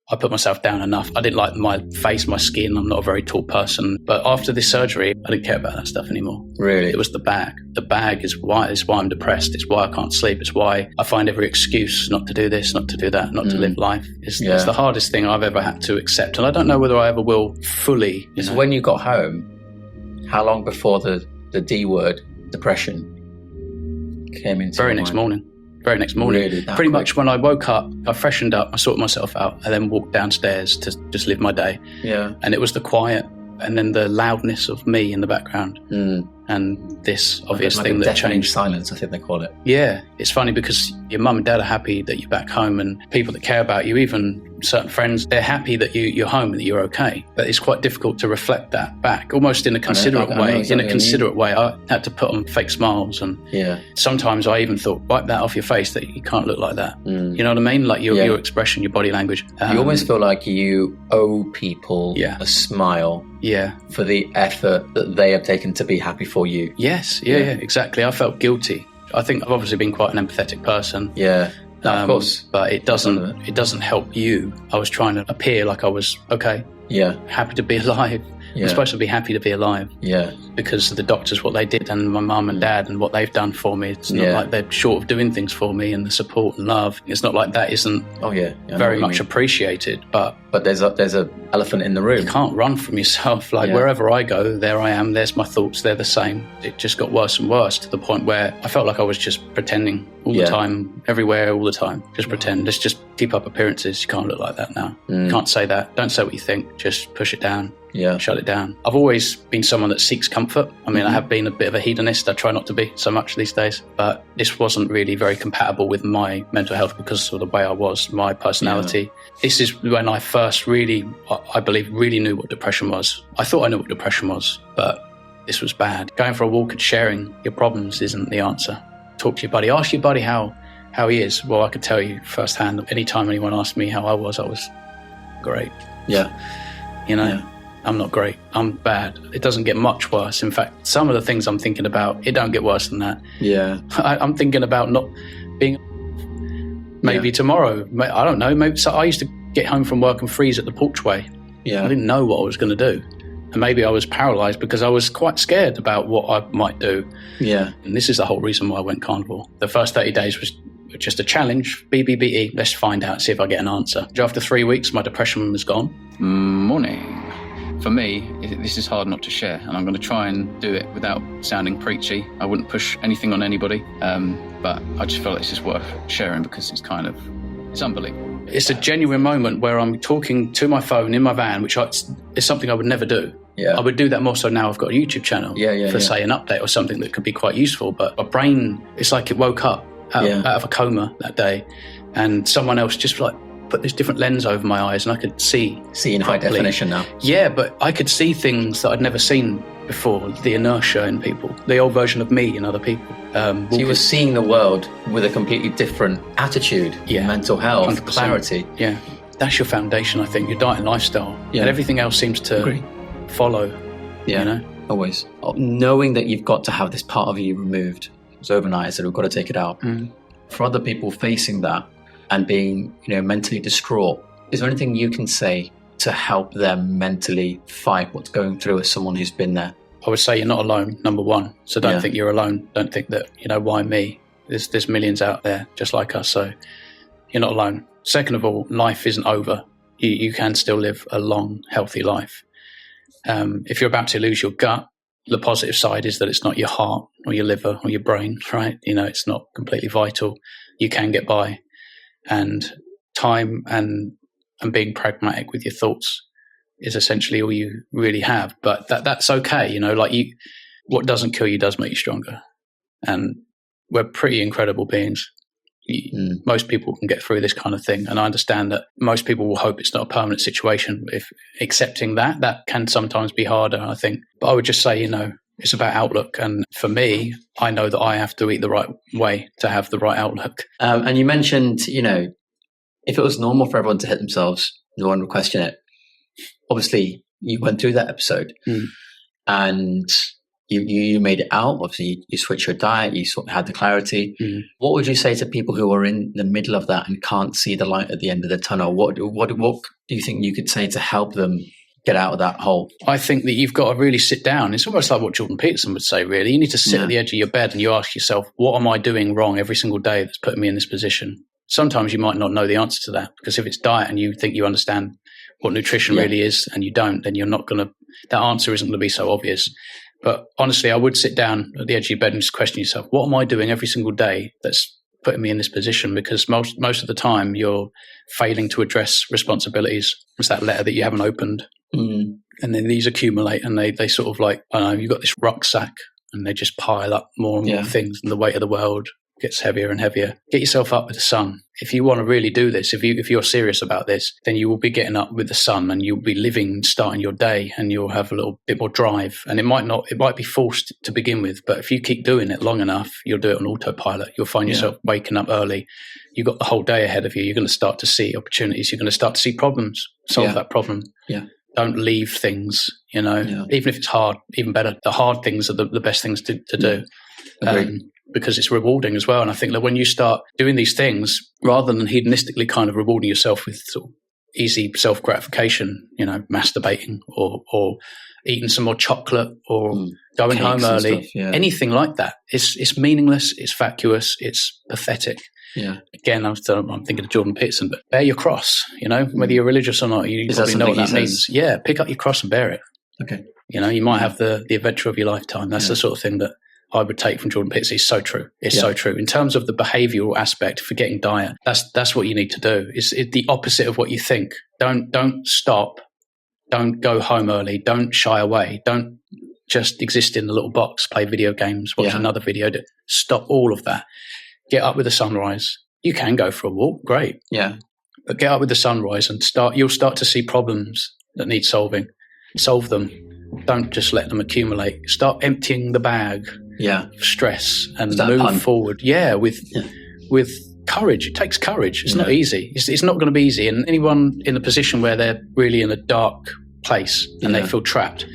I put myself down enough. I didn't like my face, my skin. I'm not a very tall person. But after this surgery, I didn't care about that stuff anymore. Really? It was the bag. The bag is why I'm depressed. It's why I can't sleep. It's why I find every excuse not to do this, not to do that, not to live life. It's the hardest thing I've ever had to accept. And I don't know whether I ever will fully. So when you got home, how long before the D word, depression, came into Very next morning. Really, pretty much when I woke up, I freshened up, I sorted myself out, and then walked downstairs to just live my day. Yeah. And it was the quiet and then the loudness of me in the background. And this obvious thing that changed. Silence, I think they call it. Yeah. It's funny because your mum and dad are happy that you're back home, and people that care about you, even certain friends, they're happy that you're home and that you're okay. But it's quite difficult to reflect that back, almost in a considerate way. In a considerate way, I had to put on fake smiles, and sometimes I even thought, wipe that off your face, that you can't look like that. You know what I mean? Like your expression, your body language. You almost feel like you owe people a smile for the effort that they have taken to be happy for you. Yes, exactly. I felt guilty. I think I've obviously been quite an empathetic person. Yeah. Of course, but it doesn't help you. I was trying to appear like I was okay. Yeah, happy to be alive. I'm supposed to be happy to be alive. Yeah, because of the doctors, what they did, and my mum and dad, and what they've done for me. It's not like they're short of doing things for me, and the support and love. It's not like that isn't very much appreciated. But there's a elephant in the room. You can't run from yourself. Like wherever I go, there I am. There's my thoughts. They're the same. It just got worse and worse to the point where I felt like I was just pretending all the time, everywhere, all the time. Just pretend. Let's just keep up appearances. You can't look like that now. You can't say that. Don't say what you think. Just push it down. Shut it down. I've always been someone that seeks comfort. I mean, I have been a bit of a hedonist. I try not to be so much these days, but this wasn't really very compatible with my mental health because of the way I was, my personality. This is when I first really, I believe, really knew what depression was. I thought I knew what depression was, but this was bad. Going for a walk and sharing your problems isn't the answer. Talk to your buddy. Ask your buddy how he is. Well, I could tell you firsthand that anytime anyone asked me how I was great. You know, I'm not great. I'm bad. It doesn't get much worse. In fact, some of the things I'm thinking about, it don't get worse than that. I'm thinking about not being tomorrow. I don't know. Maybe so I used to get home from work and freeze at the porchway. I didn't know what I was going to do. And maybe I was paralyzed because I was quite scared about what I might do. And this is the whole reason why I went carnivore. The first 30 days was just a challenge. BBBE, let's find out, see if I get an answer. After 3 weeks, my depression was gone. Morning. For me, this is hard not to share, and I'm going to try and do it without sounding preachy. I wouldn't push anything on anybody, but I just feel like it's just worth sharing because it's unbelievable. It's a genuine moment where I'm talking to my phone in my van, which is something I would never do. I would do that more so now I've got a YouTube channel for, say, an update or something that could be quite useful. But my brain, it's like it woke up out of a coma that day, and someone else just like put this different lens over my eyes, and I could see in high definition now. But I could see things that I'd never seen before. The inertia in people, the old version of me in other people. So you were seeing the world with a completely different attitude, mental health, 100%. Clarity. That's your foundation, I think, your diet and lifestyle. And everything else seems to follow. You know? Always. Knowing that you've got to have this part of you removed. It was overnight, I said, we've got to take it out. For other people facing that and being, mentally distraught, is there anything you can say to help them mentally fight what's going through as someone who's been there? I would say you're not alone, number one. So don't think you're alone. Don't think that, why me? There's millions out there just like us. So you're not alone. Second of all, life isn't over. You can still live a long, healthy life. If you're about to lose your gut, the positive side is that it's not your heart or your liver or your brain, right? It's not completely vital. You can get by. And time and being pragmatic with your thoughts is essentially all you really have. But that's okay, what doesn't kill you does make you stronger. And we're pretty incredible beings. Most people can get through this kind of thing. And I understand that most people will hope it's not a permanent situation. If accepting that can sometimes be harder, I think. But I would just say, it's about outlook. And for me, I know that I have to eat the right way to have the right outlook. And you mentioned, if it was normal for everyone to hit themselves, no one would question it. Obviously, you went through that episode and you made it out. Obviously, you switched your diet. You sort of had the clarity. What would you say to people who are in the middle of that and can't see the light at the end of the tunnel? What do you think you could say to help them get out of that hole? I think that you've got to really sit down. It's almost like what Jordan Peterson would say, really. You need to sit at the edge of your bed and you ask yourself, what am I doing wrong every single day that's putting me in this position? Sometimes you might not know the answer to that, because if it's diet and you think you understand what nutrition really is and you don't, then you're not going to, that answer isn't going to be so obvious. But honestly, I would sit down at the edge of your bed and just question yourself, what am I doing every single day that's putting me in this position? Because most of the time you're failing to address responsibilities. It's that letter that you haven't opened. And then these accumulate and they sort of like, I don't know, you've got this rucksack and they just pile up more and more things, and the weight of the world gets heavier and heavier. Get yourself up with the sun. If you want to really do this, if you're serious about this, then you will be getting up with the sun and you'll be living, starting your day, and you'll have a little bit more drive. And it might be forced to begin with, but if you keep doing it long enough, you'll do it on autopilot. You'll find yourself waking up early. You've got the whole day ahead of you. You're going to start to see opportunities. You're going to start to see problems, solve that problem. Yeah. Don't leave things, even if it's hard, even better. The hard things are the best things to do. Because it's rewarding as well. And I think that when you start doing these things, rather than hedonistically kind of rewarding yourself with sort of easy self-gratification, masturbating or eating some more chocolate or going home early, anything like that, it's meaningless, it's vacuous, it's pathetic. Yeah. Again, I'm thinking of Jordan Peterson, but bear your cross, whether you're religious or not, you probably know what that means. Yeah, pick up your cross and bear it. Okay. You might have the adventure of your lifetime. That's the sort of thing that I would take from Jordan Peterson. It's so true. It's so true. In terms of the behavioural aspect, forgetting diet, that's what you need to do. It's the opposite of what you think. Don't stop. Don't go home early. Don't shy away. Don't just exist in a little box, play video games, watch another video. Stop all of that. Get up with the sunrise. You can go for a walk, great. Yeah. But get up with the sunrise and you'll start to see problems that need solving. Solve them. Don't just let them accumulate. Start emptying the bag. Yeah, stress and move forward. Yeah, with courage. It takes courage. It's not easy. It's not going to be easy. And anyone in a position where they're really in a dark place and they feel trapped,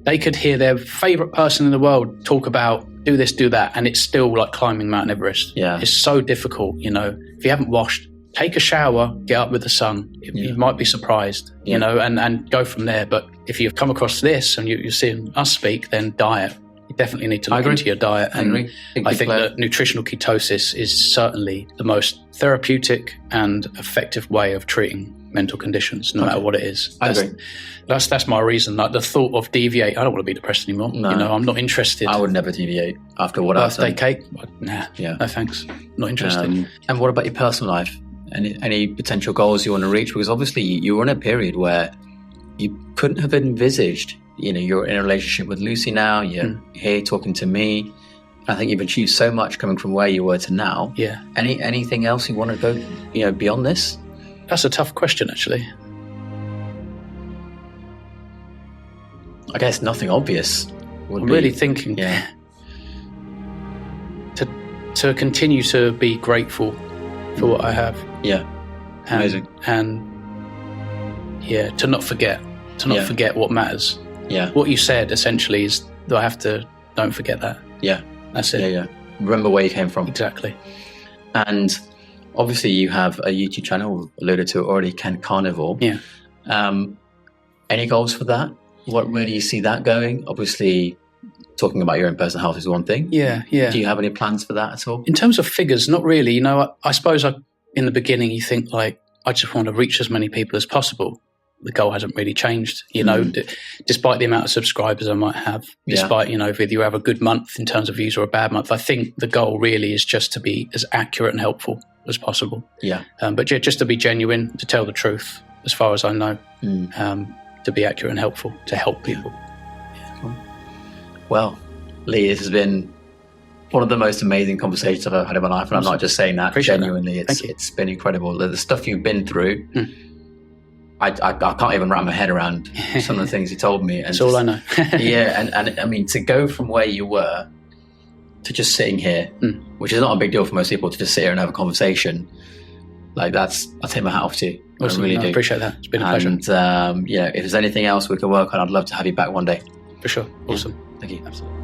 they could hear their favorite person in the world talk about do this, do that, and it's still like climbing Mount Everest. Yeah, it's so difficult. If you haven't washed, take a shower, get up with the sun. You might be surprised. And go from there. But if you've come across this and you're seeing us speak, then diet. You definitely need to look into your diet. And I think that nutritional ketosis is certainly the most therapeutic and effective way of treating mental conditions, no matter what it is. I agree. That's my reason. Like the thought of deviate, I don't want to be depressed anymore. No. I'm not interested. I would never deviate after what I've done. Birthday cake? Nah. Yeah. No thanks. Not interested. And what about your personal life? Any potential goals you want to reach? Because obviously you were in a period where you couldn't have envisaged. You're in a relationship with Lucy now. You're here talking to me. I think you've achieved so much coming from where you were to now. Yeah. Anything else you want to go, beyond this? That's a tough question, actually. I guess nothing obvious. I'm really thinking. Yeah. To continue to be grateful for what I have. Yeah. Amazing. And to not forget. To not forget what matters. Yeah. What you said essentially is don't forget that. Yeah. That's it. Yeah. Remember where you came from. Exactly. And obviously you have a YouTube channel, alluded to it already, Ken Carnivore. Yeah. Any goals for that? Where do you see that going? Obviously talking about your own personal health is one thing. Yeah. Do you have any plans for that at all? In terms of figures, not really. I suppose in the beginning you think like, I just want to reach as many people as possible. The goal hasn't really changed, despite the amount of subscribers I might have, despite, whether you have a good month in terms of views or a bad month. I think the goal really is just to be as accurate and helpful as possible. Yeah. But just to be genuine, to tell the truth, as far as I know, to be accurate and helpful, to help people. Yeah. Cool. Well, Lee, this has been one of the most amazing conversations I've ever had in my life. And I'm not just saying that. Appreciate genuinely. That. It's been incredible. The stuff you've been through, I can't even wrap my head around some of the things you told me. And that's all I know. And I mean, to go from where you were to just sitting here, which is not a big deal for most people, to just sit here and have a conversation, like I take my hat off to you. Awesome. I really do. I appreciate that. It's been a pleasure. And if there's anything else we can work on, I'd love to have you back one day. For sure. Awesome. Thank you. Absolutely.